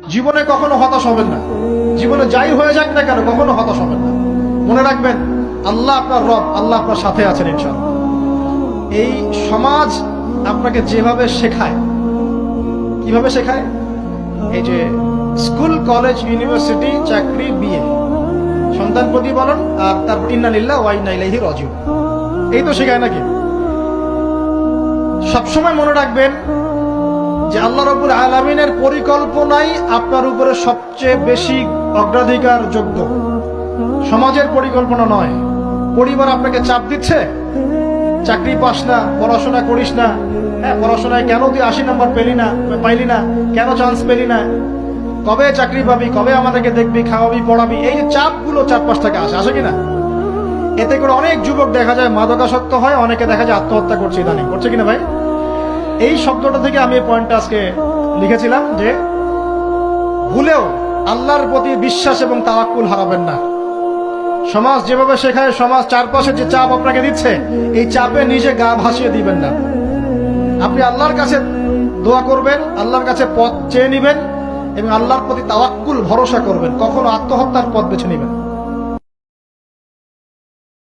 জীবনে কখনো হতাশ হবেন না। জীবনে যাই হয়ে যাক না কেন কখনো হতাশ হবেন না। মনে রাখবেন আল্লাহ আপনার রব, আল্লাহ আপনার সাথে আছেন ইনশাআল্লাহ। এই সমাজ আপনাকে যেভাবে শেখায়, কিভাবে শেখায়, এই যে স্কুল, কলেজ, ইউনিভার্সিটি, চাকরি, বিয়ে, সন্তান প্রতিপালন, আর তারপর ইন্না লিল্লাহি ওয়া ইন্না ইলাইহি রাজিউন, এই তো শেখায় নাকি? সবসময় মনে রাখবেন যে আল্লাহ রাব্বুল আলামিনের পরিকল্পনাই আপনার উপরে সবচেয়ে বেশি অগ্রাধিকার যোগ্য, সমাজের পরিকল্পনা নয়। পরিবার আপনাকে চাপ দিচ্ছে, চাকরি পাস না, পড়াশোনা করিস না, হ্যাঁ পড়াশোনায় কেন তুই 80 নম্বর পাইলি না, কেন চান্স পেলি না, কবে চাকরি পাবি, কবে আমাদেরকে দেখবি, খাওয়াবি, পড়াবি, এই যে চাপগুলো চারপাশ থেকে আসে কিনা, এতে করে অনেক যুবক দেখা যায় মাদকাসক্ত হয়, অনেকে দেখা যায় আত্মহত্যা করছে ইদানিং, করছে কিনা ভাই? এই শব্দটা থেকে আমি এই পয়েন্টটা আজকে লিখেছিলাম যে ভুলেও আল্লাহর প্রতি বিশ্বাস এবং তাওয়াক্কুল হারাবেন না। সমাজ যেভাবে শেখায়, সমাজ চারপাশে যে চাপ আপনাকে দিচ্ছে, এই চাপে নিজে গা ভাসিয়ে দিবেন না। আপনি আল্লাহর কাছে দোয়া করবেন, আল্লাহর কাছে পথ চেয়ে নিবেন এবং আল্লাহর প্রতি তাওয়াক্কুল ভরসা করবেন, কখনো আত্মহত্যার পথ বেছে নিবেন।